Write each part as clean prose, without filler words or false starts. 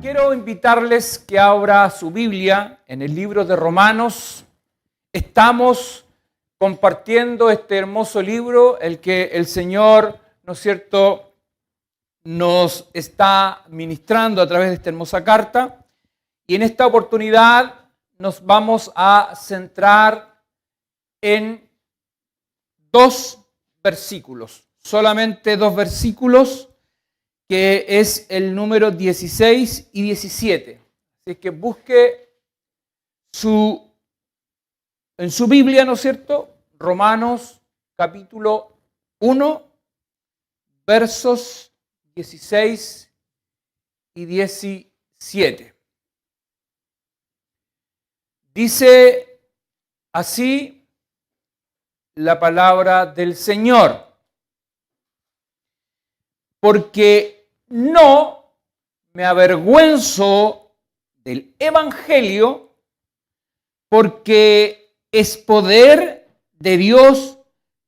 Quiero invitarles que abra su Biblia en el libro de Romanos. Estamos compartiendo este hermoso libro, el que el Señor, ¿no es cierto?, nos está ministrando a través de esta hermosa carta. Y en esta oportunidad nos vamos a centrar en dos versículos, solamente dos versículos, que es el número 16 y 17. Así que busque en su Biblia, ¿no es cierto?, Romanos capítulo 1, versos 16 y 17. Dice así la palabra del Señor: porque no me avergüenzo del Evangelio, porque es poder de Dios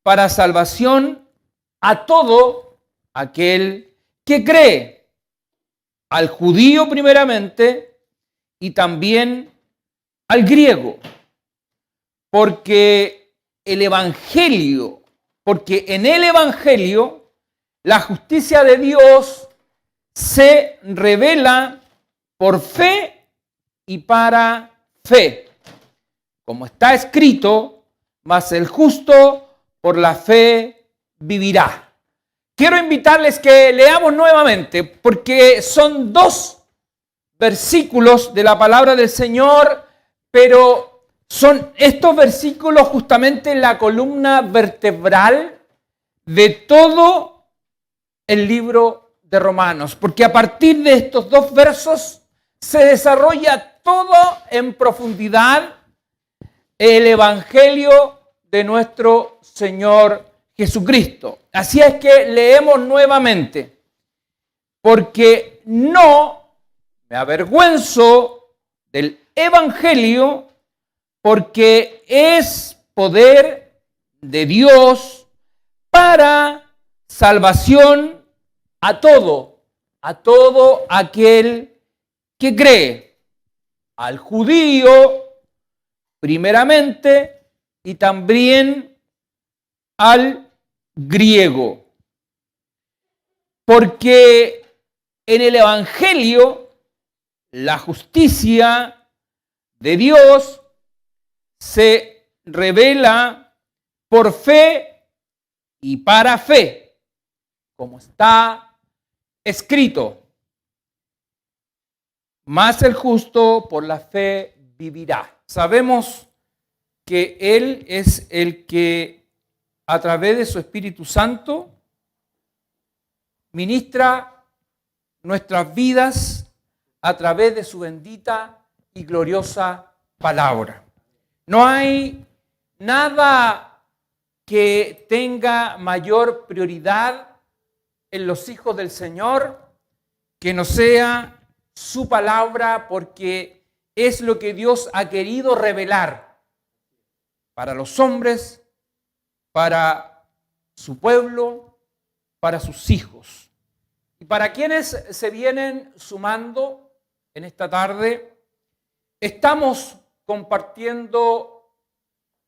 para salvación a todo aquel que cree, al judío primeramente y también al griego, porque en el Evangelio la justicia de Dios se revela por fe y para fe, como está escrito: mas el justo por la fe vivirá. Quiero invitarles que leamos nuevamente, porque son dos versículos de la palabra del Señor, pero son estos versículos justamente la columna vertebral de todo el libro de Romanos, porque a partir de estos dos versos se desarrolla todo en profundidad el Evangelio de nuestro Señor Jesucristo. Así es que leemos nuevamente: porque no me avergüenzo del Evangelio, porque es poder de Dios para salvación a todo aquel que cree, al judío primeramente y también al griego. Porque en el Evangelio la justicia de Dios se revela por fe y para fe, como está escrito: mas el justo por la fe vivirá. Sabemos que Él es el que a través de su Espíritu Santo ministra nuestras vidas a través de su bendita y gloriosa palabra. No hay nada que tenga mayor prioridad en los hijos del Señor que no sea su palabra, porque es lo que Dios ha querido revelar para los hombres, para su pueblo, para sus hijos. Y para quienes se vienen sumando en esta tarde, estamos compartiendo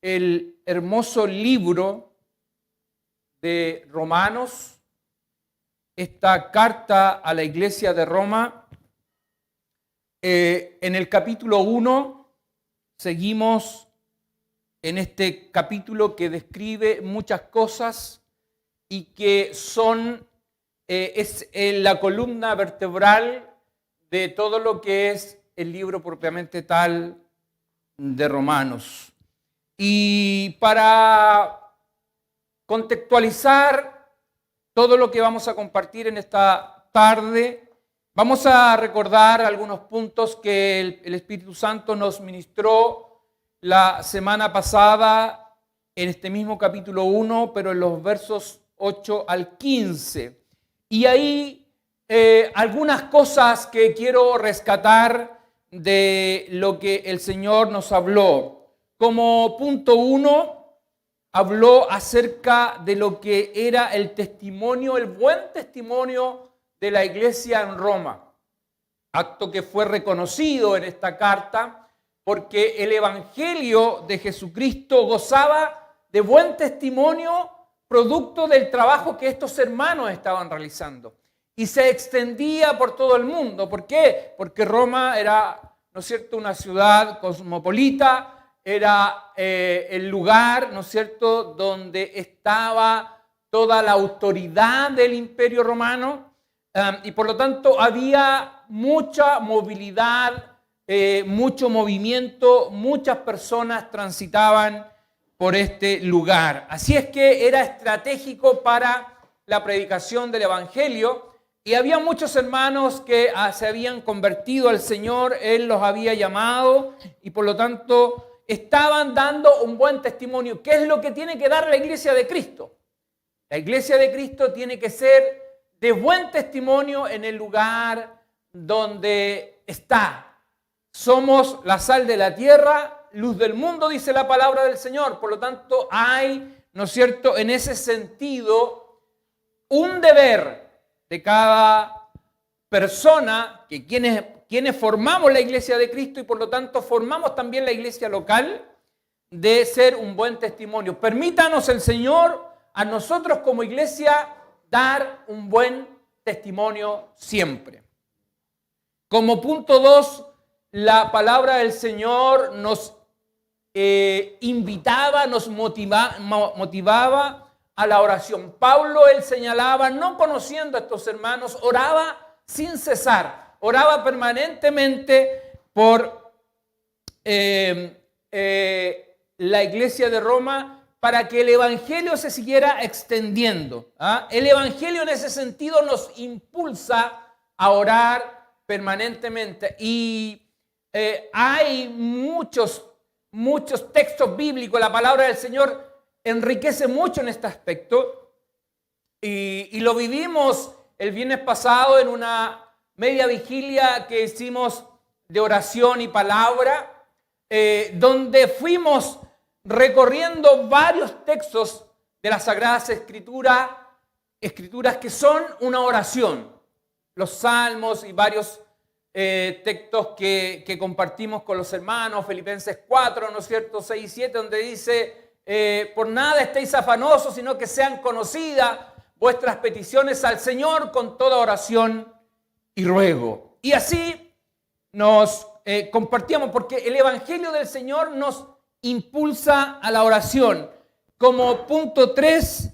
el hermoso libro de Romanos, esta carta a la iglesia de Roma. En el capítulo 1 seguimos en este capítulo que describe muchas cosas y que es la columna vertebral de todo lo que es el libro propiamente tal de Romanos. Y para contextualizar todo lo que vamos a compartir en esta tarde, vamos a recordar algunos puntos que el Espíritu Santo nos ministró la semana pasada en este mismo capítulo 1, pero en los versos 8 al 15. Y ahí algunas cosas que quiero rescatar de lo que el Señor nos habló. Como punto 1, habló acerca de lo que era el testimonio, el buen testimonio de la iglesia en Roma. acto que fue reconocido en esta carta, porque el Evangelio de Jesucristo gozaba de buen testimonio producto del trabajo que estos hermanos estaban realizando. Y se extendía por todo el mundo. ¿Por qué? Porque Roma era, ¿no es cierto?, una ciudad cosmopolita, era el lugar, ¿no es cierto?, donde estaba toda la autoridad del Imperio Romano, y por lo tanto había mucha movilidad, mucho movimiento, muchas personas transitaban por este lugar. Así es que era estratégico para la predicación del Evangelio, y había muchos hermanos que se habían convertido al Señor, Él los había llamado, y por lo tanto estaban dando un buen testimonio. ¿Qué es lo que tiene que dar la iglesia de Cristo? La iglesia de Cristo tiene que ser de buen testimonio en el lugar donde está. Somos la sal de la tierra, luz del mundo, dice la palabra del Señor. Por lo tanto, hay, ¿no es cierto?, en ese sentido, un deber de cada persona, que quienes formamos la iglesia de Cristo y por lo tanto formamos también la iglesia local, de ser un buen testimonio. Permítanos el Señor a nosotros como iglesia dar un buen testimonio siempre. Como punto 2, la palabra del Señor nos invitaba, nos motivaba a la oración. Pablo, él señalaba, no conociendo a estos hermanos, oraba sin cesar, oraba permanentemente por la iglesia de Roma para que el Evangelio se siguiera extendiendo. El Evangelio en ese sentido nos impulsa a orar permanentemente. Y hay muchos textos bíblicos, la palabra del Señor enriquece mucho en este aspecto, y lo vivimos el viernes pasado en una media vigilia que hicimos de oración y palabra, donde fuimos recorriendo varios textos de las Sagradas Escrituras que son una oración, los Salmos y varios textos que compartimos con los hermanos, Filipenses 4, ¿no es cierto?, 6 y 7, donde dice: por nada estéis afanosos, sino que sean conocidas vuestras peticiones al Señor con toda oración y ruego. Y así nos compartíamos, porque el Evangelio del Señor nos impulsa a la oración. Como punto 3,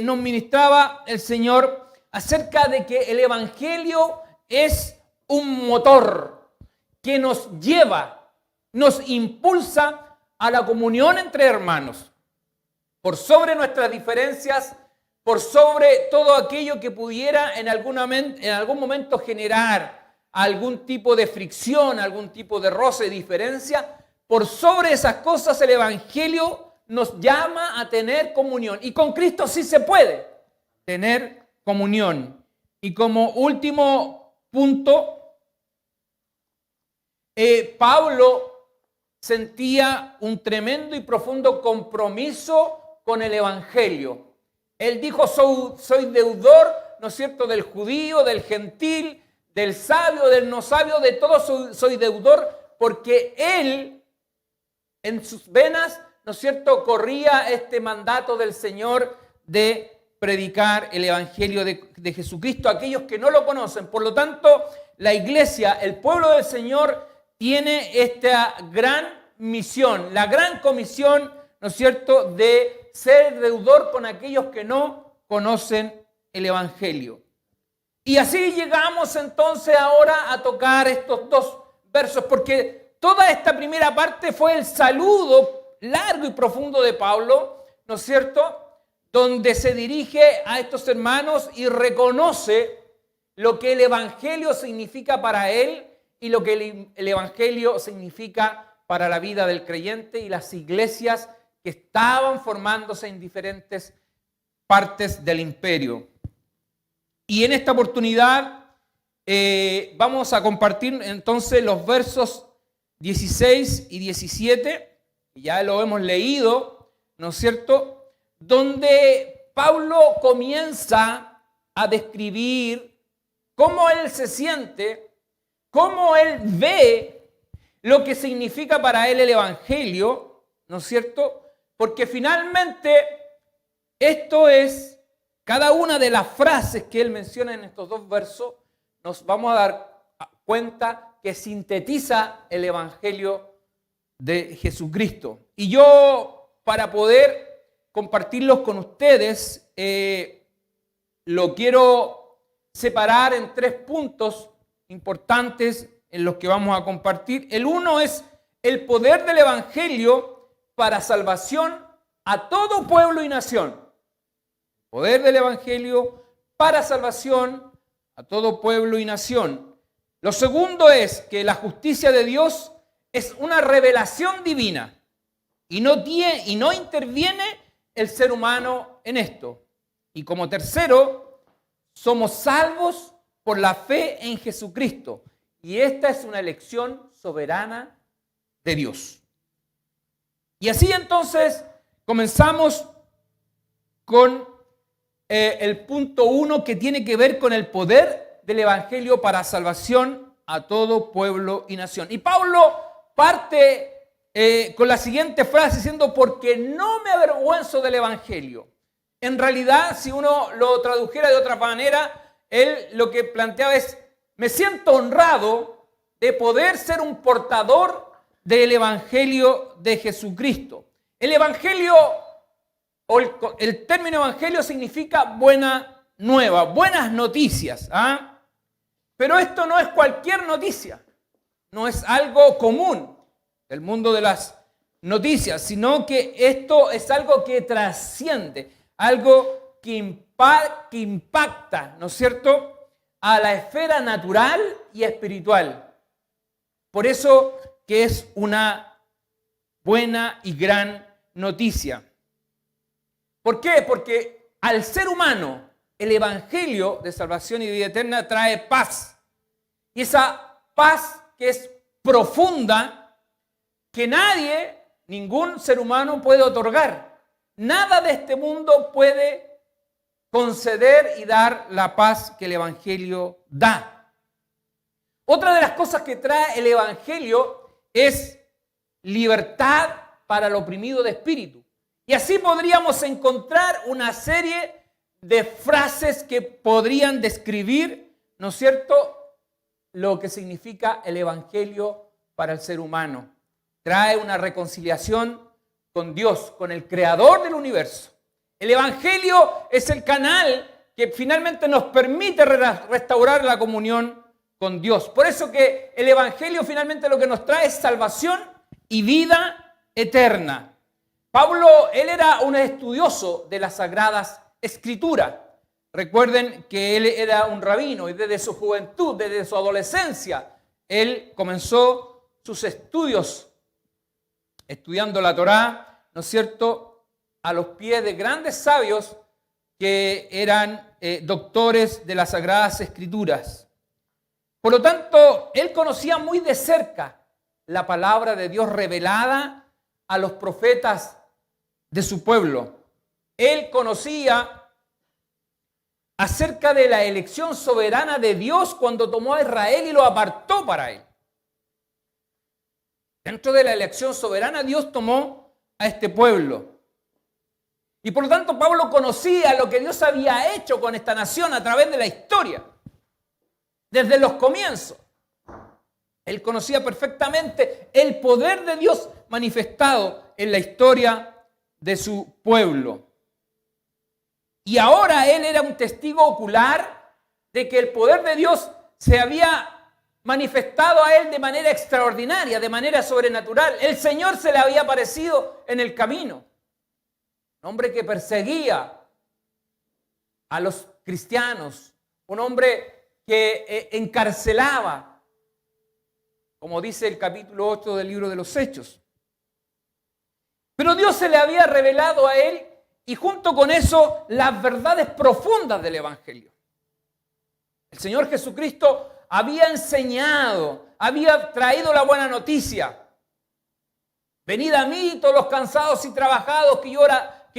nos ministraba el Señor acerca de que el Evangelio es un motor que nos lleva, nos impulsa a la comunión entre hermanos, por sobre nuestras diferencias, por sobre todo aquello que pudiera en algún momento generar algún tipo de fricción, algún tipo de roce, diferencia. Por sobre esas cosas el Evangelio nos llama a tener comunión, y con Cristo sí se puede tener comunión. Y como último punto, Pablo sentía un tremendo y profundo compromiso con el Evangelio. Él dijo: soy deudor, ¿no es cierto?, del judío, del gentil, del sabio, del no sabio, de todo soy deudor, porque él en sus venas, ¿no es cierto?, corría este mandato del Señor de predicar el Evangelio de Jesucristo a aquellos que no lo conocen. Por lo tanto, la iglesia, el pueblo del Señor, tiene esta gran misión, la gran comisión, ¿no es cierto?, de ser deudor con aquellos que no conocen el Evangelio. Y así llegamos entonces ahora a tocar estos dos versos, porque toda esta primera parte fue el saludo largo y profundo de Pablo, ¿no es cierto?, donde se dirige a estos hermanos y reconoce lo que el Evangelio significa para él y lo que el Evangelio significa para la vida del creyente y las iglesias que estaban formándose en diferentes partes del imperio. Y en esta oportunidad vamos a compartir entonces los versos 16 y 17, que ya lo hemos leído, ¿no es cierto?, donde Pablo comienza a describir cómo él se siente cómo él ve lo que significa para él el Evangelio, ¿no es cierto? Porque finalmente esto es, cada una de las frases que él menciona en estos dos versos, nos vamos a dar cuenta que sintetiza el Evangelio de Jesucristo. Y yo, para poder compartirlos con ustedes, lo quiero separar en 3 puntos importantes en los que vamos a compartir. El uno es el poder del Evangelio para salvación a todo pueblo y nación. Poder del Evangelio para salvación a todo pueblo y nación. Lo segundo es que la justicia de Dios es una revelación divina y no interviene el ser humano en esto. Y como tercero, somos salvos por la fe en Jesucristo. Y esta es una elección soberana de Dios. Y así entonces comenzamos con el punto 1 que tiene que ver con el poder del Evangelio para salvación a todo pueblo y nación. Y Pablo parte con la siguiente frase diciendo, porque no me avergüenzo del Evangelio. En realidad, si uno lo tradujera de otra manera, él lo que planteaba es, me siento honrado de poder ser un portador del Evangelio de Jesucristo. El Evangelio, o el término Evangelio significa buena nueva, buenas noticias. Pero esto no es cualquier noticia, no es algo común del mundo de las noticias, sino que esto es algo que trasciende, algo que impacta, ¿no es cierto?, a la esfera natural y espiritual. Por eso que es una buena y gran noticia. ¿Por qué? Porque al ser humano el Evangelio de salvación y vida eterna trae paz. Y esa paz que es profunda, que nadie, ningún ser humano puede otorgar. Nada de este mundo puede conceder y dar la paz que el Evangelio da. Otra de las cosas que trae el Evangelio es libertad para el oprimido de espíritu. Y así podríamos encontrar una serie de frases que podrían describir, ¿no es cierto?, lo que significa el Evangelio para el ser humano. Trae una reconciliación con Dios, con el Creador del universo. El Evangelio es el canal que finalmente nos permite restaurar la comunión con Dios. Por eso que el Evangelio finalmente lo que nos trae es salvación y vida eterna. Pablo, él era un estudioso de las Sagradas Escrituras. Recuerden que él era un rabino y desde su juventud, desde su adolescencia, él comenzó sus estudios estudiando la Torá, ¿no es cierto?, a los pies de grandes sabios que eran doctores de las Sagradas Escrituras. Por lo tanto, él conocía muy de cerca la palabra de Dios revelada a los profetas de su pueblo. Él conocía acerca de la elección soberana de Dios cuando tomó a Israel y lo apartó para él. Dentro de la elección soberana, Dios tomó a este pueblo. Y por lo tanto, Pablo conocía lo que Dios había hecho con esta nación a través de la historia, desde los comienzos. Él conocía perfectamente el poder de Dios manifestado en la historia de su pueblo. Y ahora él era un testigo ocular de que el poder de Dios se había manifestado a él de manera extraordinaria, de manera sobrenatural. El Señor se le había aparecido en el camino. Un hombre que perseguía a los cristianos, un hombre que encarcelaba, como dice el capítulo 8 del libro de los Hechos. Pero Dios se le había revelado a él y junto con eso las verdades profundas del Evangelio. El Señor Jesucristo había enseñado, había traído la buena noticia. Venid a mí todos los cansados y trabajados, que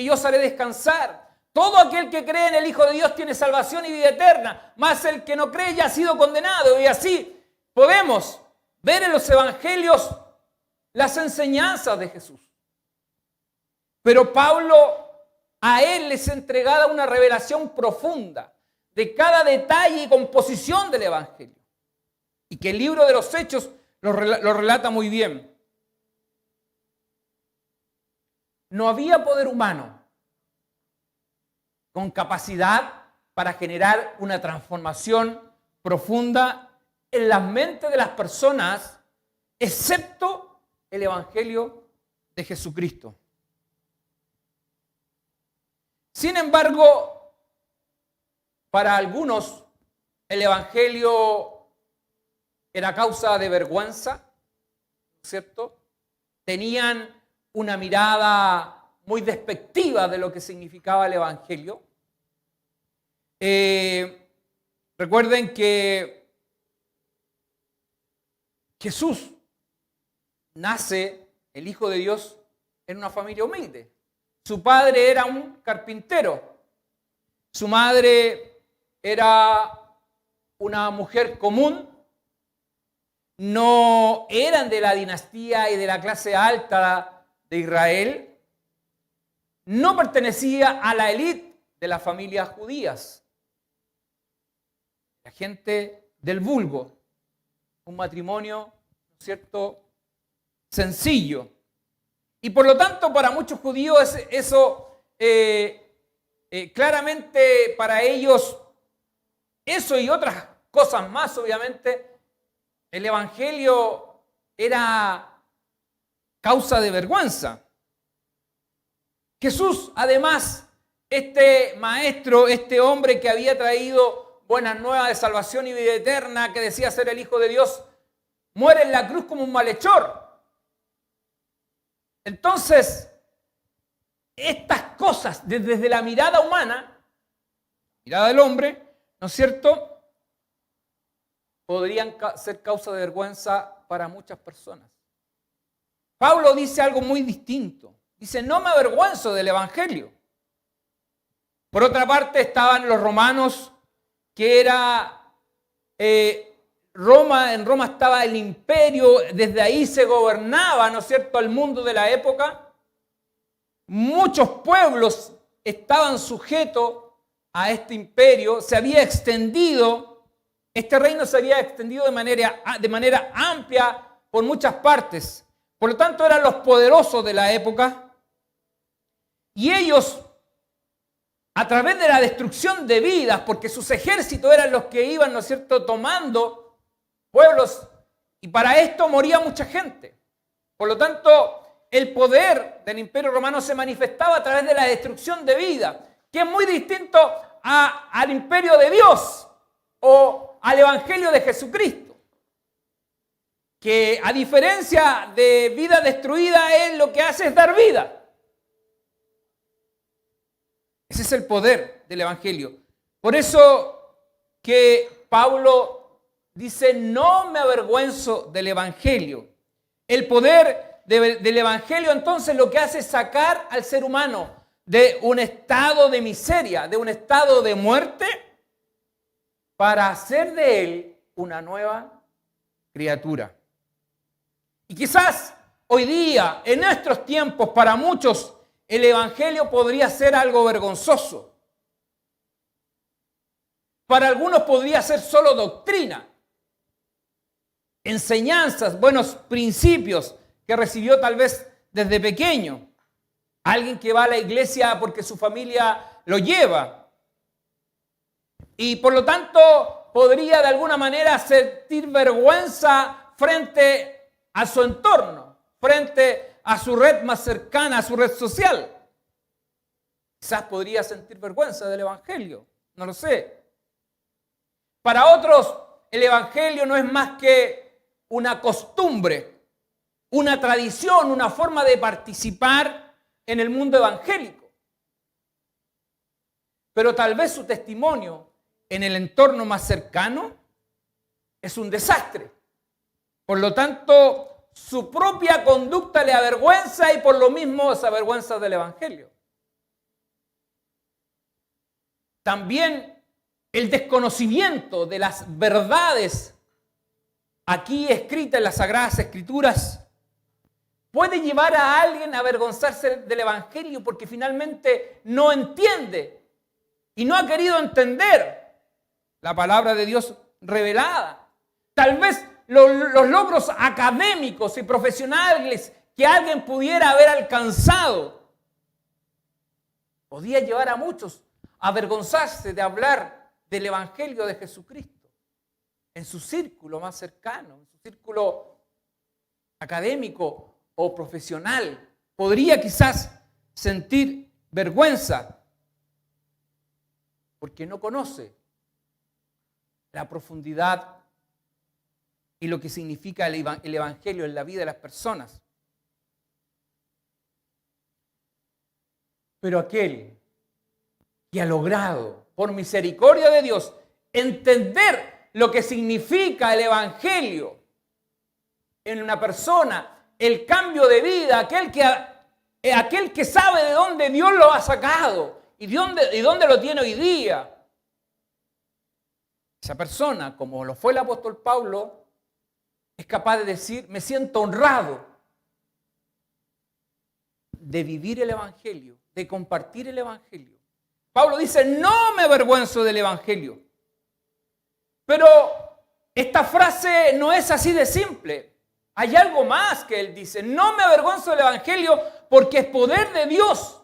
yo os haré descansar. Todo aquel que cree en el Hijo de Dios tiene salvación y vida eterna, mas el que no cree ya ha sido condenado. Y así podemos ver en los evangelios las enseñanzas de Jesús. Pero Pablo, a él les entregaba una revelación profunda de cada detalle y composición del evangelio. Y que el libro de los Hechos lo relata muy bien. No había poder humano con capacidad para generar una transformación profunda en las mentes de las personas, excepto el evangelio de Jesucristo. Sin embargo, para algunos el evangelio era causa de vergüenza, ¿cierto? Tenían una mirada muy despectiva de lo que significaba el evangelio. Recuerden que Jesús nace, el Hijo de Dios, en una familia humilde. Su padre era un carpintero. Su madre era una mujer común. No eran de la dinastía y de la clase alta de Israel. No pertenecía a la élite de las familias judías. La gente del vulgo. Un matrimonio, ¿no es cierto?, sencillo. Y por lo tanto, para muchos judíos, eso claramente para ellos, eso y otras cosas más, obviamente, el evangelio era causa de vergüenza. Jesús, además, este maestro, este hombre que había traído buenas nuevas de salvación y vida eterna, que decía ser el Hijo de Dios, muere en la cruz como un malhechor. Entonces, estas cosas, desde la mirada humana, mirada del hombre, ¿no es cierto?, podrían ser causa de vergüenza para muchas personas. Pablo dice algo muy distinto. Dice, no me avergüenzo del evangelio. Por otra parte, estaban los romanos, que era Roma. En Roma estaba el imperio, desde ahí se gobernaba, ¿no es cierto?, el mundo de la época. Muchos pueblos estaban sujetos a este imperio, se había extendido. Este reino se había extendido de manera amplia por muchas partes. Por lo tanto, eran los poderosos de la época. Y ellos, a través de la destrucción de vidas, porque sus ejércitos eran los que iban, ¿no es cierto?, tomando pueblos. Y para esto moría mucha gente. Por lo tanto, el poder del Imperio Romano se manifestaba a través de la destrucción de vidas, que es muy distinto al imperio de Dios o al Evangelio de Jesucristo, que a diferencia de vida destruida, Él lo que hace es dar vida. Ese es el poder del Evangelio. Por eso que Pablo dice, no me avergüenzo del Evangelio. El poder del Evangelio entonces lo que hace es sacar al ser humano de un estado de miseria, de un estado de muerte, para hacer de él una nueva criatura. Y quizás hoy día, en nuestros tiempos, para muchos, el evangelio podría ser algo vergonzoso. Para algunos podría ser solo doctrina, enseñanzas, buenos principios que recibió tal vez desde pequeño. Alguien que va a la iglesia porque su familia lo lleva. Y por lo tanto podría de alguna manera sentir vergüenza frente a su entorno, frente a su red más cercana, a su red social. Quizás podría sentir vergüenza del evangelio, no lo sé. Para otros, el evangelio no es más que una costumbre, una tradición, una forma de participar en el mundo evangélico. Pero tal vez su testimonio en el entorno más cercano es un desastre. Por lo tanto, su propia conducta le avergüenza y por lo mismo se avergüenza del evangelio. También el desconocimiento de las verdades aquí escrita en las Sagradas Escrituras, puede llevar a alguien a avergonzarse del Evangelio porque finalmente no entiende y no ha querido entender la palabra de Dios revelada. Tal vez los logros académicos y profesionales que alguien pudiera haber alcanzado podía llevar a muchos a avergonzarse de hablar del Evangelio de Jesucristo en su círculo más cercano, en su círculo académico o profesional. Podría quizás sentir vergüenza porque no conoce la profundidad y lo que significa el Evangelio en la vida de las personas. Pero aquel que ha logrado, por misericordia de Dios, entender lo que significa el Evangelio en una persona, el cambio de vida, aquel que sabe de dónde Dios lo ha sacado y dónde lo tiene hoy día. Esa persona, como lo fue el apóstol Pablo, es capaz de decir, me siento honrado de vivir el Evangelio, de compartir el Evangelio. Pablo dice, no me avergüenzo del Evangelio. Pero esta frase no es así de simple. Hay algo más que él dice, no me avergüenzo del Evangelio porque es poder de Dios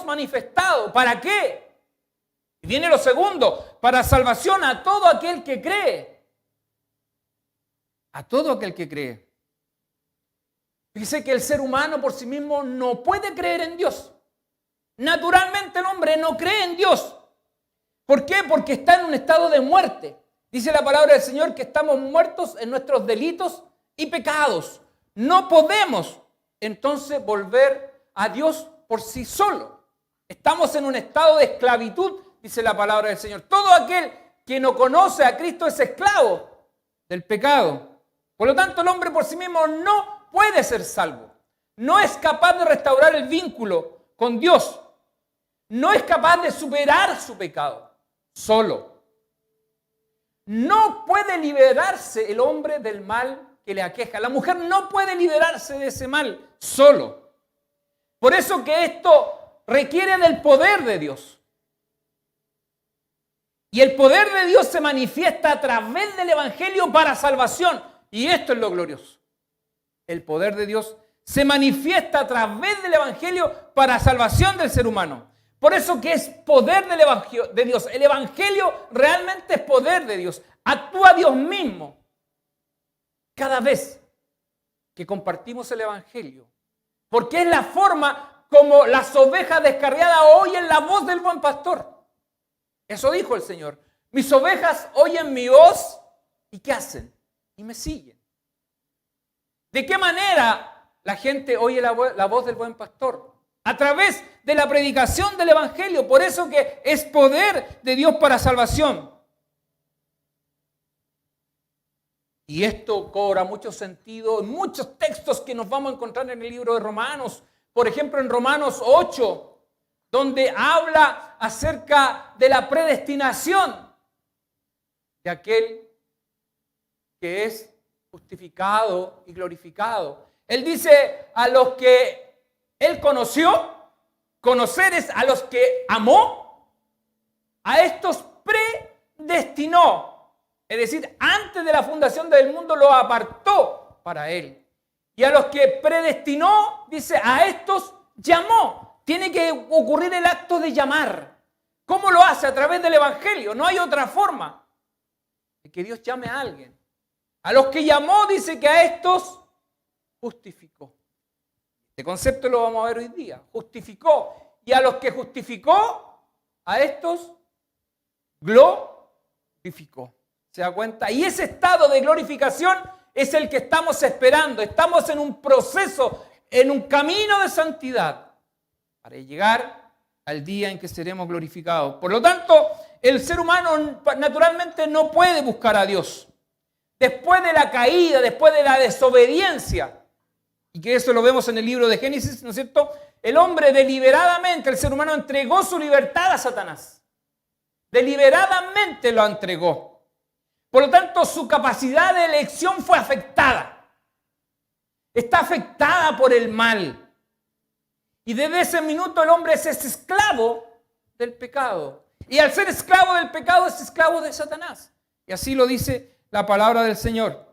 manifestado. ¿Para qué? Y viene lo segundo, para salvación a todo aquel que cree. A todo aquel que cree. Dice que el ser humano por sí mismo no puede creer en Dios. Naturalmente el hombre no cree en Dios. ¿Por qué? Porque está en un estado de muerte. Dice la palabra del Señor que estamos muertos en nuestros delitos y pecados. No podemos entonces volver a Dios por sí solo. Estamos en un estado de esclavitud, dice la palabra del Señor. Todo aquel que no conoce a Cristo es esclavo del pecado. Por lo tanto, el hombre por sí mismo no puede ser salvo. No es capaz de restaurar el vínculo con Dios. No es capaz de superar su pecado solo. No puede liberarse el hombre del mal que le aqueja. La mujer no puede liberarse de ese mal solo. Por eso que esto requiere del poder de Dios. Y el poder de Dios se manifiesta a través del Evangelio para salvación. Y esto es lo glorioso. El poder de Dios se manifiesta a través del Evangelio para salvación del ser humano. Por eso que es poder del Evangelio de Dios. El Evangelio realmente es poder de Dios. Actúa Dios mismo. Cada vez que compartimos el Evangelio. Porque es la forma como las ovejas descarriadas oyen la voz del buen pastor. Eso dijo el Señor. Mis ovejas oyen mi voz y ¿qué hacen? Y me siguen. ¿De qué manera la gente oye la voz del buen pastor? A través de la predicación del Evangelio. Por eso que es poder de Dios para salvación. Y esto cobra mucho sentido en muchos textos que nos vamos a encontrar en el libro de Romanos. Por ejemplo, en Romanos 8, donde habla acerca de la predestinación de aquel que es justificado y glorificado. Él dice a los que Él conoció, conocer es a los que amó, a estos predestinó. Es decir, antes de la fundación del mundo lo apartó para Él. Y a los que predestinó, dice, a estos llamó. Tiene que ocurrir el acto de llamar. ¿Cómo lo hace? A través del Evangelio. No hay otra forma de que Dios llame a alguien. A los que llamó, dice que a estos justificó. Este concepto lo vamos a ver hoy día. Justificó. Y a los que justificó, a estos glorificó. ¿Se da cuenta? Y ese estado de glorificación es el que estamos esperando. Estamos en un proceso, en un camino de santidad para llegar al día en que seremos glorificados. Por lo tanto, el ser humano naturalmente no puede buscar a Dios. Después de la caída, después de la desobediencia, y que eso lo vemos en el libro de Génesis, ¿no es cierto? El hombre deliberadamente, el ser humano entregó su libertad a Satanás. Deliberadamente lo entregó. Por lo tanto, su capacidad de elección fue afectada. Está afectada por el mal. Y desde ese minuto el hombre es esclavo del pecado. Y al ser esclavo del pecado es esclavo de Satanás. Y así lo dice la palabra del Señor.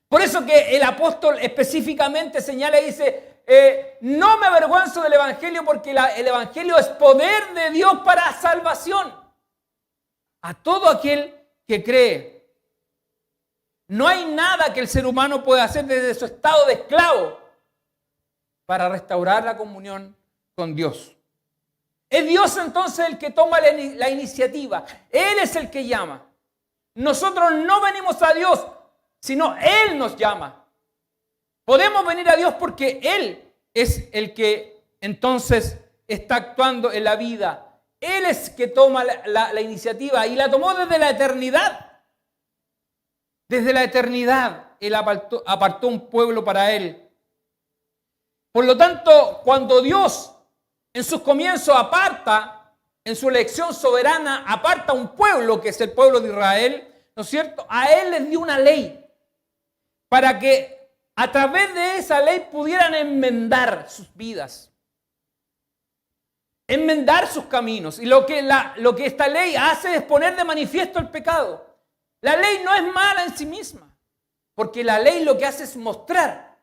Por eso que el apóstol específicamente señala y dice, no me avergüenzo del evangelio porque el evangelio es poder de Dios para salvación a todo aquel que cree. No hay nada que el ser humano pueda hacer desde su estado de esclavo para restaurar la comunión con Dios. Es Dios entonces el que toma la iniciativa. Él es el que llama. Nosotros no venimos a Dios, sino Él nos llama. Podemos venir a Dios porque Él es el que entonces está actuando en la vida. Él es el que toma la iniciativa y la tomó desde la eternidad. Desde la eternidad Él apartó un pueblo para Él. Por lo tanto, cuando Dios en sus comienzos aparta, en su elección soberana, aparta un pueblo que es el pueblo de Israel, ¿no es cierto? A Él les dio una ley para que a través de esa ley pudieran enmendar sus vidas, enmendar sus caminos. Y lo que esta ley hace es poner de manifiesto el pecado. La ley no es mala en sí misma, porque la ley lo que hace es mostrar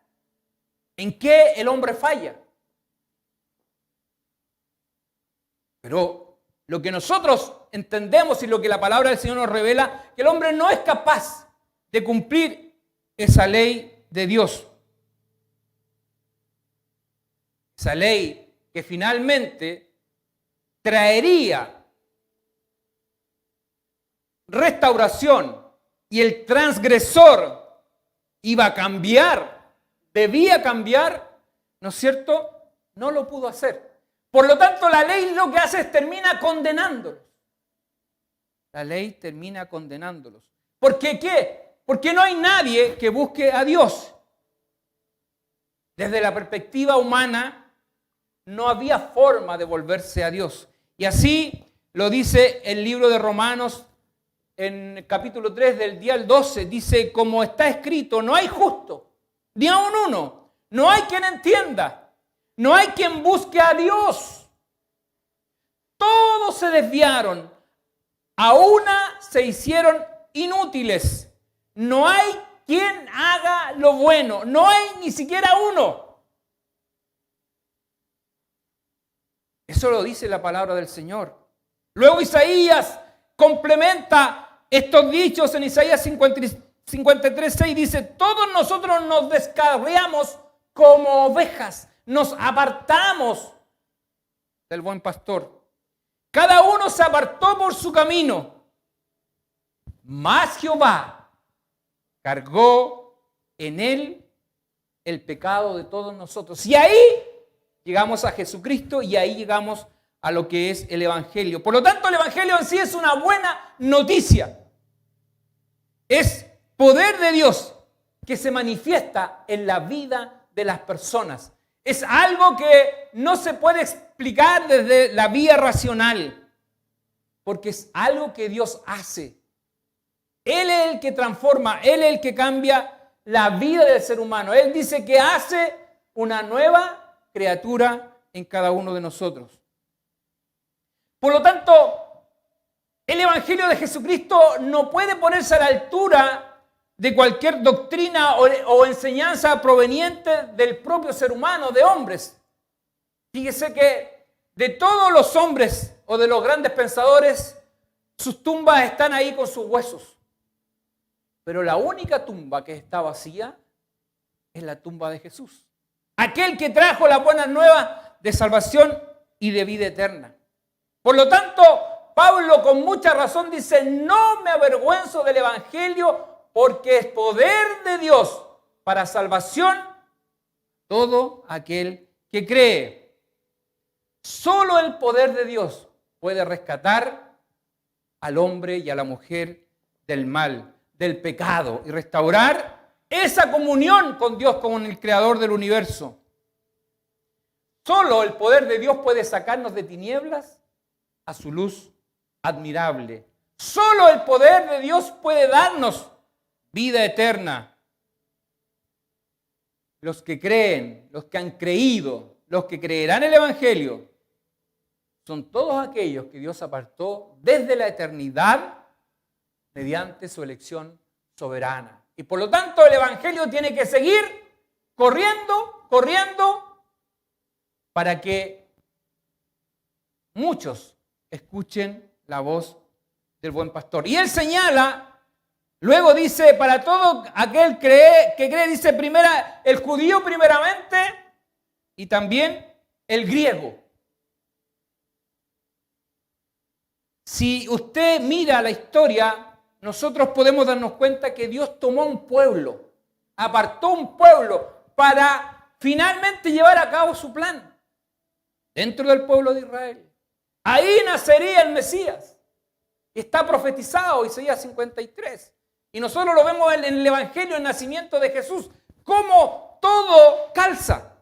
en qué el hombre falla. Pero lo que nosotros entendemos y lo que la palabra del Señor nos revela, que el hombre no es capaz de cumplir esa ley de Dios. Esa ley que finalmente traería restauración y el transgresor iba a cambiar, debía cambiar, ¿no es cierto? No lo pudo hacer. Por lo tanto, la ley lo que hace es termina condenándolos. La ley termina condenándolos. ¿Por qué qué? Porque no hay nadie que busque a Dios. Desde la perspectiva humana, no había forma de volverse a Dios. Y así lo dice el libro de Romanos en el capítulo 3 del día al 12. Dice, como está escrito, no hay justo, ni aun uno. No hay quien entienda. No hay quien busque a Dios. Todos se desviaron. A una se hicieron inútiles. No hay quien haga lo bueno. No hay ni siquiera uno. Eso lo dice la palabra del Señor. Luego Isaías complementa estos dichos en Isaías 53:6. Dice, todos nosotros nos descarriamos como ovejas. Nos apartamos del buen pastor. Cada uno se apartó por su camino. Mas Jehová cargó en él el pecado de todos nosotros. Y ahí llegamos a Jesucristo y ahí llegamos a lo que es el Evangelio. Por lo tanto, el Evangelio en sí es una buena noticia. Es poder de Dios que se manifiesta en la vida de las personas. Es algo que no se puede explicar desde la vía racional, porque es algo que Dios hace. Él es el que transforma, Él es el que cambia la vida del ser humano. Él dice que hace una nueva criatura en cada uno de nosotros. Por lo tanto, el Evangelio de Jesucristo no puede ponerse a la altura de cualquier doctrina o enseñanza proveniente del propio ser humano, de hombres. Fíjese que de todos los hombres o de los grandes pensadores, sus tumbas están ahí con sus huesos. Pero la única tumba que está vacía es la tumba de Jesús. Aquel que trajo las buenas nuevas de salvación y de vida eterna. Por lo tanto, Pablo con mucha razón dice, no me avergüenzo del Evangelio porque es poder de Dios para salvación todo aquel que cree. Solo el poder de Dios puede rescatar al hombre y a la mujer del mal, del pecado y restaurar esa comunión con Dios, con el Creador del universo. Solo el poder de Dios puede sacarnos de tinieblas a su luz admirable. Solo el poder de Dios puede darnos vida eterna. Los que creen, los que han creído, los que creerán el Evangelio, son todos aquellos que Dios apartó desde la eternidad mediante su elección soberana. Y por lo tanto el Evangelio tiene que seguir corriendo para que muchos escuchen la voz del buen pastor. Y él señala, luego dice, para todo aquel que cree, dice el judío primeramente y también el griego. Si usted mira la historia, nosotros podemos darnos cuenta que Dios tomó un pueblo, apartó un pueblo para finalmente llevar a cabo su plan dentro del pueblo de Israel. Ahí nacería el Mesías. Está profetizado Isaías 53. Y nosotros lo vemos en el Evangelio, el nacimiento de Jesús, cómo todo calza.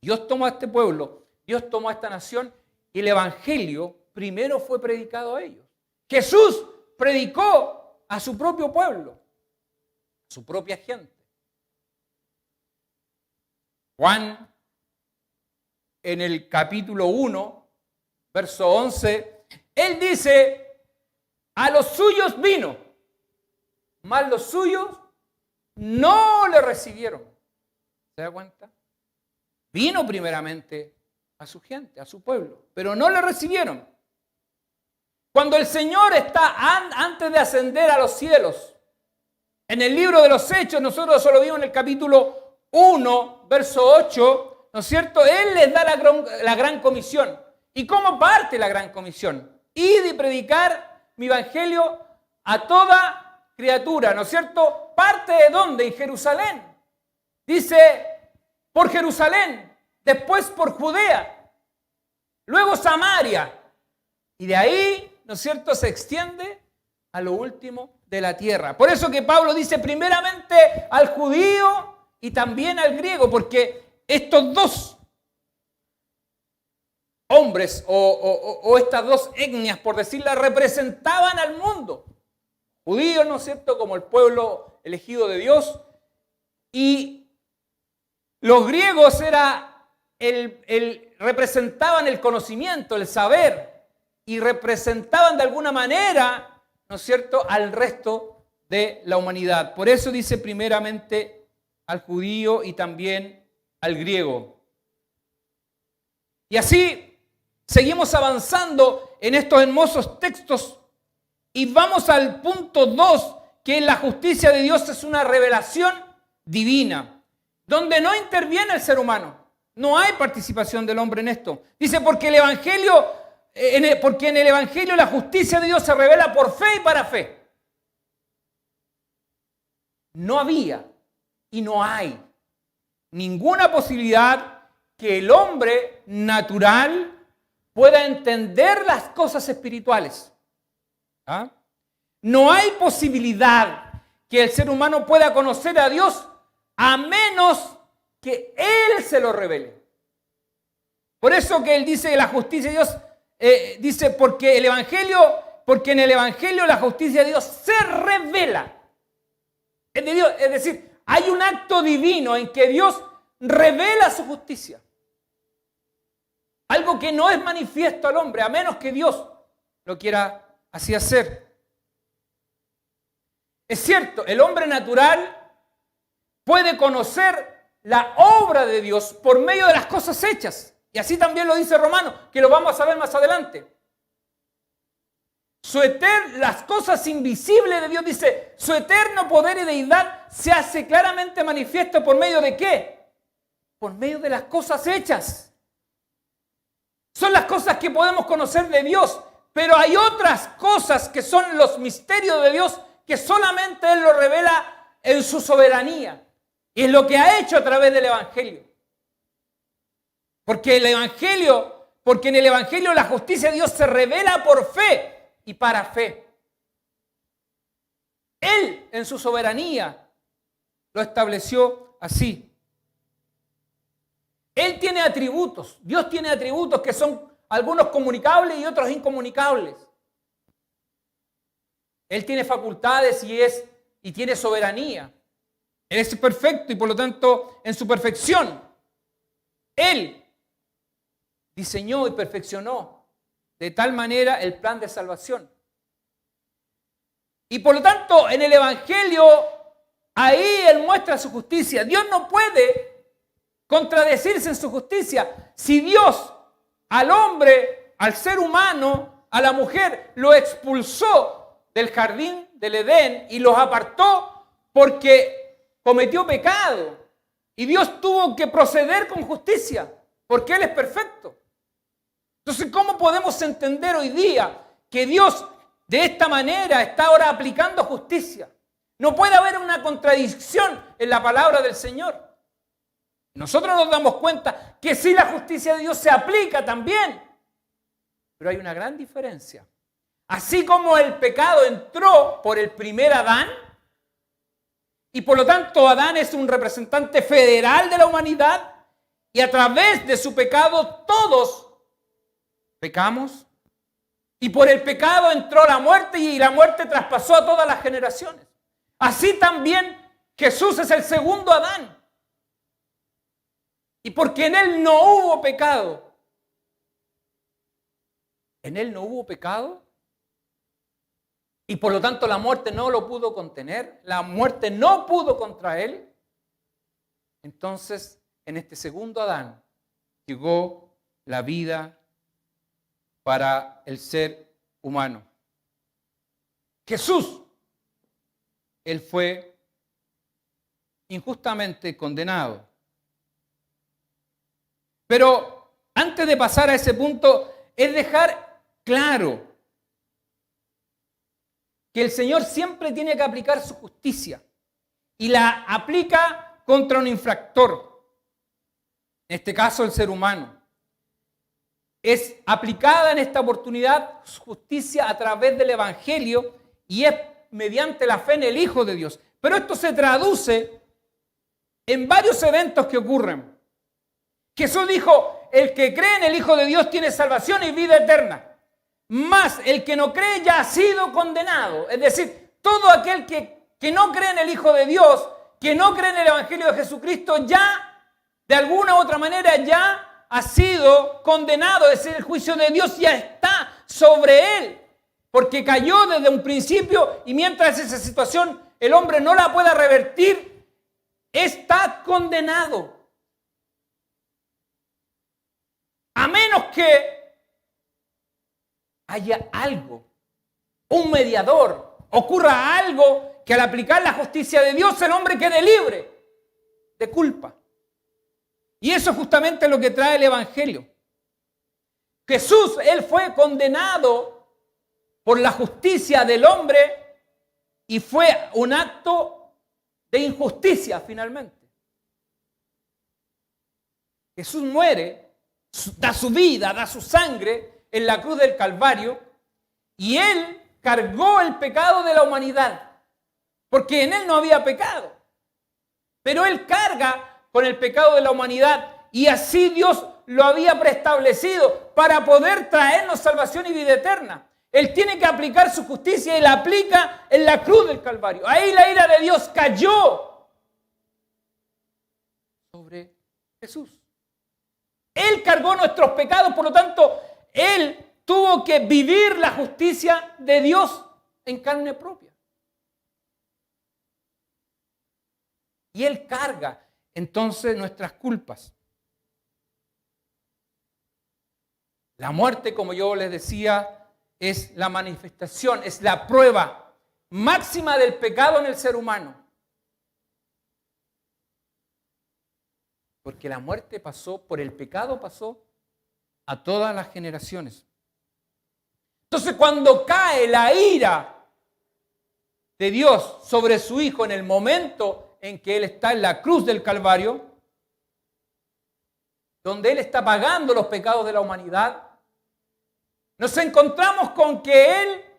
Dios tomó a este pueblo, Dios tomó a esta nación y el Evangelio primero fue predicado a ellos. Jesús predicó a su propio pueblo, a su propia gente. Juan, en el capítulo 1, verso 11, él dice, a los suyos vino, mas los suyos no le recibieron. ¿Se da cuenta? Vino primeramente a su gente, a su pueblo, pero no le recibieron. Cuando el Señor está antes de ascender a los cielos, en el libro de los Hechos, nosotros solo vimos en el capítulo 1, verso 8, ¿no es cierto? Él les da la gran comisión. ¿Y cómo parte la gran comisión? Id y predicar mi evangelio a toda criatura, ¿no es cierto? ¿Parte de dónde? En Jerusalén. Dice, por Jerusalén, después por Judea, luego Samaria, y de ahí, ¿no es cierto?, se extiende a lo último de la tierra. Por eso que Pablo dice primeramente al judío y también al griego, porque estos dos hombres o estas dos etnias, por decirla, representaban al mundo. Judíos, ¿no es cierto?, como el pueblo elegido de Dios, y los griegos representaban el conocimiento, el saber, y representaban de alguna manera, ¿no es cierto?, al resto de la humanidad. Por eso dice primeramente al judío y también al griego. Y así seguimos avanzando en estos hermosos textos y vamos al punto 2, que la justicia de Dios es una revelación divina, donde no interviene el ser humano. No hay participación del hombre en esto. Dice, porque en el Evangelio la justicia de Dios se revela por fe y para fe. No había y no hay ninguna posibilidad que el hombre natural pueda entender las cosas espirituales. ¿Ah? No hay posibilidad que el ser humano pueda conocer a Dios a menos que Él se lo revele. Por eso que Él dice que la justicia de Dios, dice, porque en el Evangelio la justicia de Dios se revela. Es decir, hay un acto divino en que Dios revela su justicia. Algo que no es manifiesto al hombre, a menos que Dios lo quiera así hacer. Es cierto, el hombre natural puede conocer la obra de Dios por medio de las cosas hechas. Y así también lo dice Romanos, que lo vamos a ver más adelante. Las cosas invisibles de Dios, dice, su eterno poder y deidad se hace claramente manifiesto por medio de ¿qué? Por medio de las cosas hechas. Son las cosas que podemos conocer de Dios, pero hay otras cosas que son los misterios de Dios que solamente Él lo revela en su soberanía. Y es lo que ha hecho a través del Evangelio. Porque en el Evangelio la justicia de Dios se revela por fe y para fe. Él en su soberanía lo estableció así. Él tiene atributos, Dios tiene atributos que son algunos comunicables y otros incomunicables. Él tiene facultades y tiene soberanía. Él es perfecto y por lo tanto en su perfección, Él diseñó y perfeccionó de tal manera el plan de salvación. Y por lo tanto en el Evangelio, ahí Él muestra su justicia. Dios no puede contradecirse en su justicia. Si Dios al hombre, al ser humano, a la mujer, lo expulsó del jardín del Edén y los apartó porque cometió pecado. Y Dios tuvo que proceder con justicia, porque Él es perfecto. Entonces, ¿cómo podemos entender hoy día que Dios de esta manera está ahora aplicando justicia? No puede haber una contradicción en la palabra del Señor. Nosotros nos damos cuenta que sí, la justicia de Dios se aplica también, pero hay una gran diferencia. Así como el pecado entró por el primer Adán, y por lo tanto Adán es un representante federal de la humanidad, y a través de su pecado todos pecamos, y por el pecado entró la muerte y la muerte traspasó a todas las generaciones. Así también Jesús es el segundo Adán. Y porque en Él no hubo pecado, y por lo tanto la muerte no lo pudo contener, la muerte no pudo contra Él, entonces en este segundo Adán llegó la vida para el ser humano. Jesús, Él fue injustamente condenado. Pero antes de pasar a ese punto, es dejar claro que el Señor siempre tiene que aplicar su justicia y la aplica contra un infractor, en este caso el ser humano. Es aplicada en esta oportunidad justicia a través del Evangelio y es mediante la fe en el Hijo de Dios. Pero esto se traduce en varios eventos que ocurren. Jesús dijo, el que cree en el Hijo de Dios tiene salvación y vida eterna. Mas el que no cree ya ha sido condenado. Es decir, todo aquel que no cree en el Hijo de Dios, que no cree en el Evangelio de Jesucristo, ya, de alguna u otra manera, ya ha sido condenado. Es decir, el juicio de Dios ya está sobre él. Porque cayó desde un principio y mientras esa situación el hombre no la pueda revertir, está condenado. A menos que haya algo, un mediador, ocurra algo que al aplicar la justicia de Dios el hombre quede libre de culpa. Y eso es justamente lo que trae el Evangelio. Jesús, Él fue condenado por la justicia del hombre y fue un acto de injusticia finalmente. Jesús muere, da su vida, da su sangre en la cruz del Calvario y Él cargó el pecado de la humanidad, porque en Él no había pecado. Pero Él carga con el pecado de la humanidad y así Dios lo había preestablecido para poder traernos salvación y vida eterna. Él tiene que aplicar su justicia y la aplica en la cruz del Calvario. Ahí la ira de Dios cayó sobre Jesús. Él cargó nuestros pecados, por lo tanto, Él tuvo que vivir la justicia de Dios en carne propia. Y Él carga entonces nuestras culpas. La muerte, como yo les decía, es la manifestación, es la prueba máxima del pecado en el ser humano. Porque la muerte pasó, por el pecado pasó a todas las generaciones. Entonces, cuando cae la ira de Dios sobre su Hijo en el momento en que Él está en la cruz del Calvario, donde Él está pagando los pecados de la humanidad, nos encontramos con que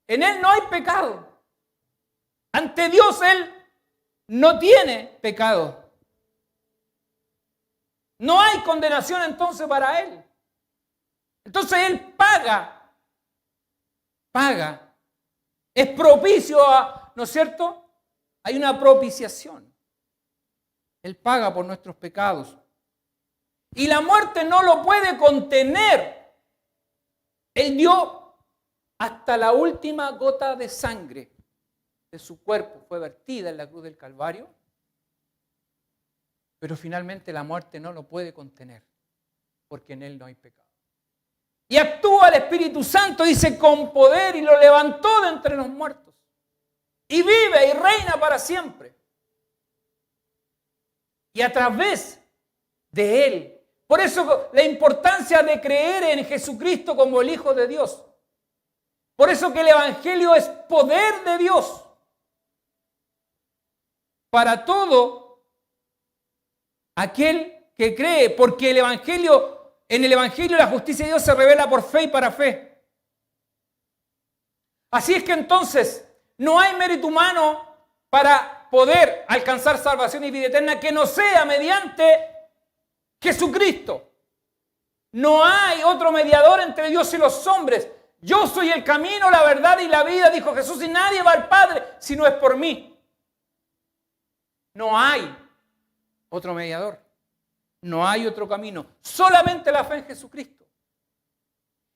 en Él no hay pecado. Ante Dios Él no tiene pecado. No hay condenación entonces para Él. Entonces Él paga Es propicio ¿no es cierto? Hay una propiciación. Él paga por nuestros pecados. Y la muerte no lo puede contener. Él dio hasta la última gota de sangre de su cuerpo. Fue vertida en la cruz del Calvario. Pero finalmente la muerte no lo puede contener. Porque en Él no hay pecado. Y actúa el Espíritu Santo, dice, con poder, y lo levantó de entre los muertos. Y vive y reina para siempre. Y a través de Él. Por eso la importancia de creer en Jesucristo como el Hijo de Dios. Por eso que el Evangelio es poder de Dios. Para todo aquel que cree. Porque en el Evangelio la justicia de Dios se revela por fe y para fe. Así es que entonces no hay mérito humano para poder alcanzar salvación y vida eterna que no sea mediante Jesucristo. No hay otro mediador entre Dios y los hombres. Yo soy el camino, la verdad y la vida, dijo Jesús, y nadie va al Padre si no es por mí. No hay otro mediador. No hay otro camino. Solamente la fe en Jesucristo.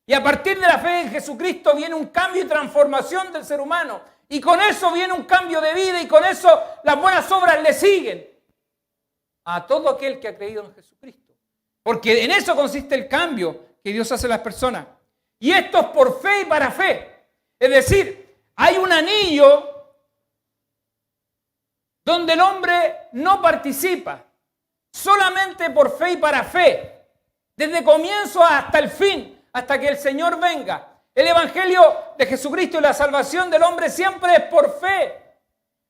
Y a partir de la fe en Jesucristo viene un cambio y transformación del ser humano. Y con eso viene un cambio de vida y con eso las buenas obras le siguen a todo aquel que ha creído en Jesucristo. Porque en eso consiste el cambio que Dios hace a las personas. Y esto es por fe y para fe. Es decir, hay un anillo donde el hombre no participa. Solamente por fe y para fe. Desde comienzo hasta el fin, hasta que el Señor venga. El Evangelio de Jesucristo y la salvación del hombre siempre es por fe.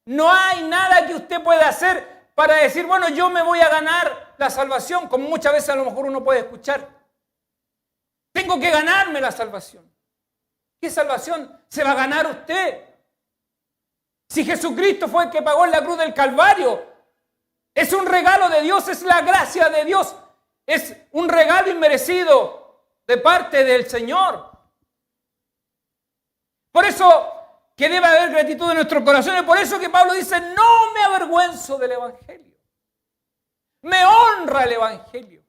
No hay nada que usted pueda hacer para decir, bueno, yo me voy a ganar la salvación, como muchas veces a lo mejor uno puede escuchar. Tengo que ganarme la salvación. ¿Qué salvación se va a ganar usted? Si Jesucristo fue el que pagó en la cruz del Calvario, es un regalo de Dios, es la gracia de Dios, es un regalo inmerecido de parte del Señor. Por eso que debe haber gratitud en nuestros corazones. Por eso que Pablo dice, no me avergüenzo del Evangelio. Me honra el Evangelio.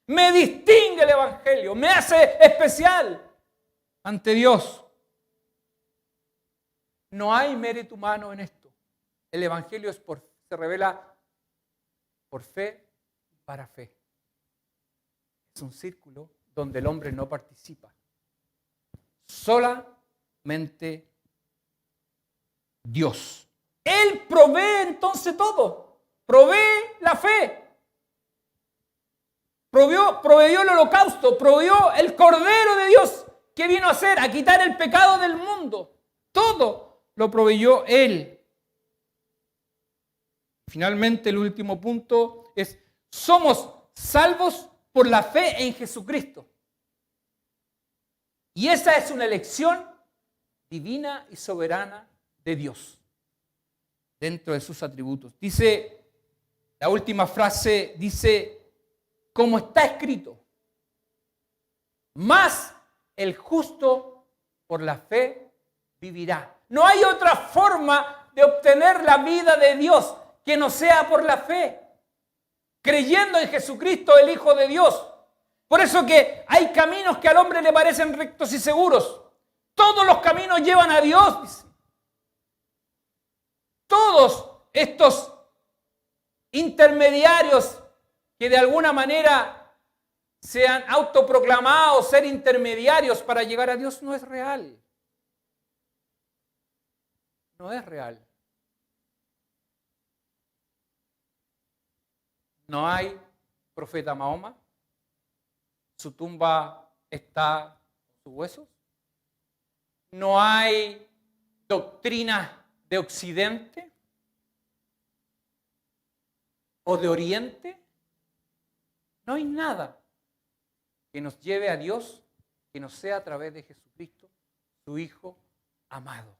Me distingue el Evangelio. Me hace especial ante Dios. No hay mérito humano en esto. El Evangelio se revela por fe y para fe. Es un círculo donde el hombre no participa. Solamente Dios. Él provee entonces todo. Provee la fe. Proveyó el holocausto. Proveyó el Cordero de Dios. ¿Qué vino a hacer? A quitar el pecado del mundo. Todo lo proveyó Él. Finalmente, el último punto es, somos salvos por la fe en Jesucristo. Y esa es una elección divina y soberana de Dios, dentro de sus atributos. Dice, la última frase dice, como está escrito, mas el justo por la fe vivirá. No hay otra forma de obtener la vida de Dios que no sea por la fe, creyendo en Jesucristo, el Hijo de Dios. Por eso que hay caminos que al hombre le parecen rectos y seguros. Todos los caminos llevan a Dios, dice. Todos estos intermediarios que de alguna manera se han autoproclamado ser intermediarios para llegar a Dios no es real. No es real. No hay profeta Mahoma. Su tumba está en sus huesos. No hay doctrina de Occidente o de Oriente. No hay nada que nos lleve a Dios que no sea a través de Jesucristo, su Hijo amado.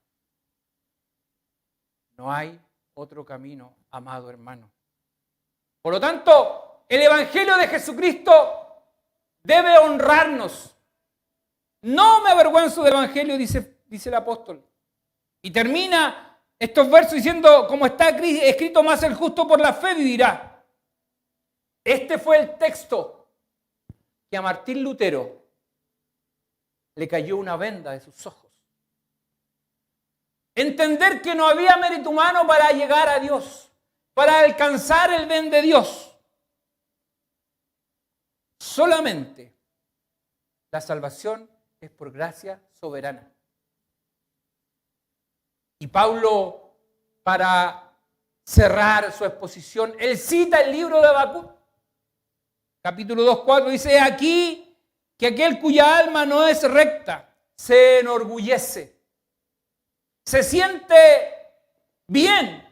No hay otro camino, amado hermano. Por lo tanto, el Evangelio de Jesucristo debe honrarnos. No me avergüenzo del Evangelio, dice el apóstol. Y termina estos versos diciendo, como está escrito, más el justo por la fe vivirá. Este fue el texto que a Martín Lutero le cayó una venda de sus ojos. Entender que no había mérito humano para llegar a Dios, para alcanzar el bien de Dios. Solamente la salvación es por gracia soberana. Y Pablo, para cerrar su exposición, él cita el libro de Habacuc, capítulo 2:4, dice: aquí que aquel cuya alma no es recta se enorgullece, se siente bien,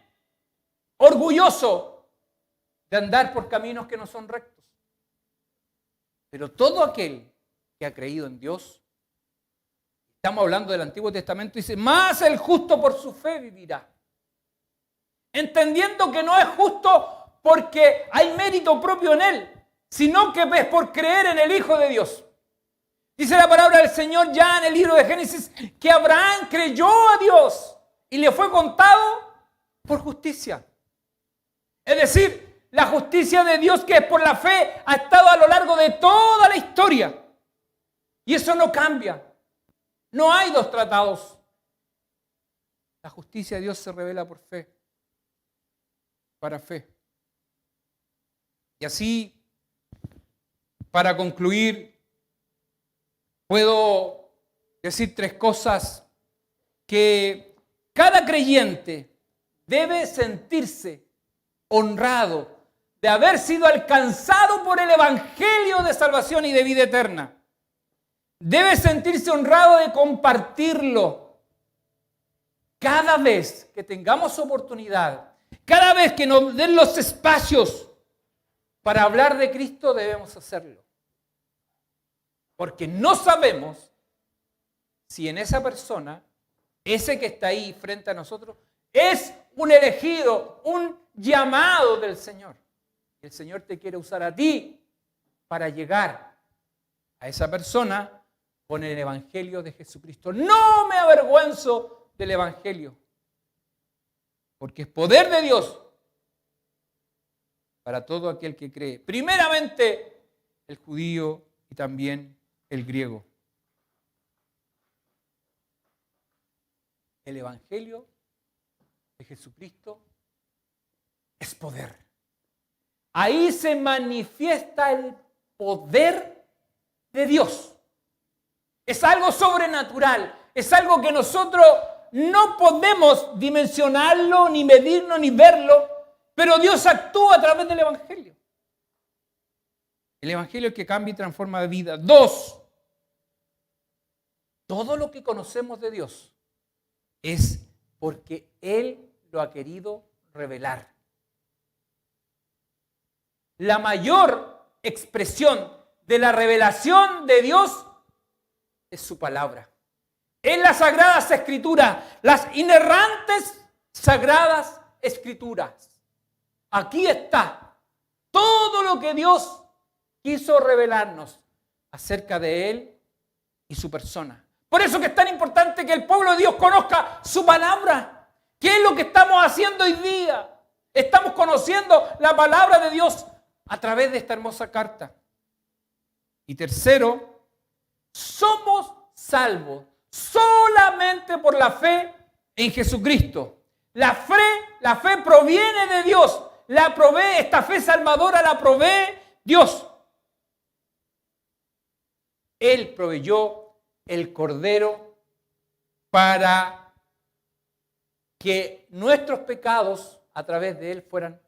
orgulloso de andar por caminos que no son rectos. Pero todo aquel que ha creído en Dios, estamos hablando del Antiguo Testamento, dice: más el justo por su fe vivirá. Entendiendo que no es justo porque hay mérito propio en él, sino que es por creer en el Hijo de Dios. Dice la palabra del Señor ya en el libro de Génesis que Abraham creyó a Dios y le fue contado por justicia. Es decir, la justicia de Dios, que es por la fe, ha estado a lo largo de toda la historia. Y eso no cambia. No hay dos tratados. La justicia de Dios se revela por fe, para fe. Y así, para concluir, puedo decir 3 cosas que cada creyente debe sentirse honrado de haber sido alcanzado por el Evangelio de salvación y de vida eterna. Debe sentirse honrado de compartirlo. Cada vez que tengamos oportunidad, cada vez que nos den los espacios para hablar de Cristo, debemos hacerlo. Porque no sabemos si en esa persona, ese que está ahí frente a nosotros, es un elegido, un llamado del Señor. El Señor te quiere usar a ti para llegar a esa persona con el Evangelio de Jesucristo. No me avergüenzo del Evangelio, porque es poder de Dios para todo aquel que cree. Primeramente el judío y también el griego. El Evangelio de Jesucristo es poder. Ahí se manifiesta el poder de Dios. Es algo sobrenatural, es algo que nosotros no podemos dimensionarlo, ni medirlo, ni verlo, pero Dios actúa a través del Evangelio. El Evangelio es que cambia y transforma de vida. 2, todo lo que conocemos de Dios es porque Él lo ha querido revelar. La mayor expresión de la revelación de Dios es su palabra. En las Sagradas Escrituras, las inerrantes Sagradas Escrituras. Aquí está todo lo que Dios quiso revelarnos acerca de Él y su persona. Por eso que es tan importante que el pueblo de Dios conozca su palabra. ¿Qué es lo que estamos haciendo hoy día? Estamos conociendo la palabra de Dios a través de esta hermosa carta. Y tercero, somos salvos solamente por la fe en Jesucristo. La fe proviene de Dios. La provee, esta fe salvadora la provee Dios. Él proveyó el Cordero para que nuestros pecados a través de Él fueran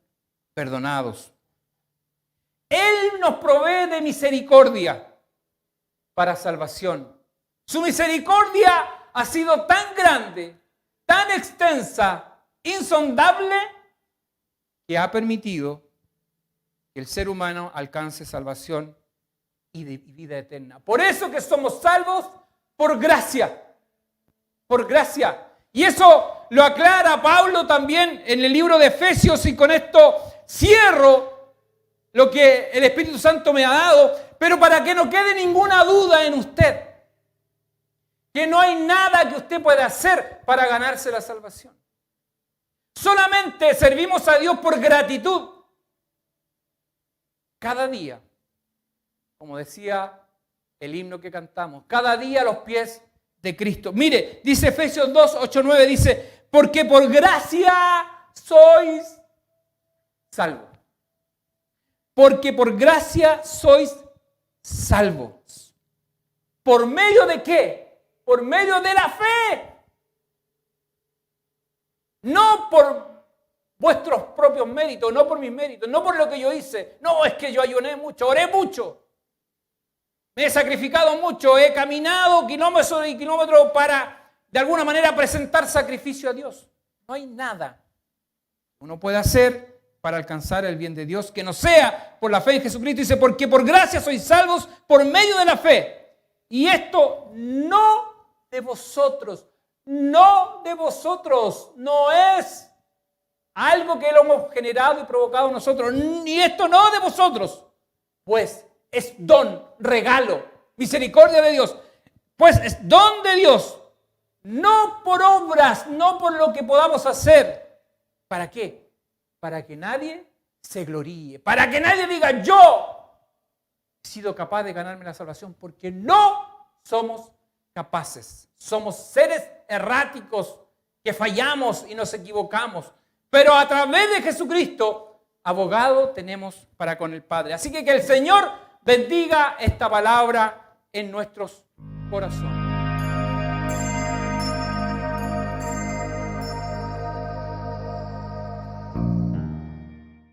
perdonados. Él nos provee de misericordia para salvación. Su misericordia ha sido tan grande, tan extensa, insondable, que ha permitido que el ser humano alcance salvación y de vida eterna. Por eso que somos salvos por gracia. Por gracia. Y eso lo aclara Pablo también en el libro de Efesios, y con esto cierro lo que el Espíritu Santo me ha dado, pero para que no quede ninguna duda en usted. que no hay nada que usted pueda hacer para ganarse la salvación. Solamente servimos a Dios por gratitud. Cada día, como decía el himno que cantamos, cada día a los pies de Cristo. Mire, dice Efesios 2, 8, 9, dice, porque por gracia sois salvos. Porque por gracia sois salvos. ¿Por medio de qué? Por medio de la fe. No por vuestros propios méritos, no por mis méritos, no por lo que yo hice. No, es que yo ayuné mucho, oré mucho. Me he sacrificado mucho, he caminado kilómetros y kilómetros para, de alguna manera, presentar sacrificio a Dios. No hay nada que uno puede hacer para alcanzar el bien de Dios que no sea por la fe en Jesucristo. Dice, porque por gracia sois salvos por medio de la fe. Y esto no de vosotros, no de vosotros, no es algo que lo hemos generado y provocado nosotros. Y esto no de vosotros, pues es don, regalo, misericordia de Dios. Pues es don de Dios, no por obras, no por lo que podamos hacer. ¿Para qué? Para que nadie se gloríe, para que nadie diga yo he sido capaz de ganarme la salvación, porque no somos capaces. Somos seres erráticos que fallamos y nos equivocamos. Pero a través de Jesucristo, abogado tenemos para con el Padre. Así que el Señor bendiga esta palabra en nuestros corazones.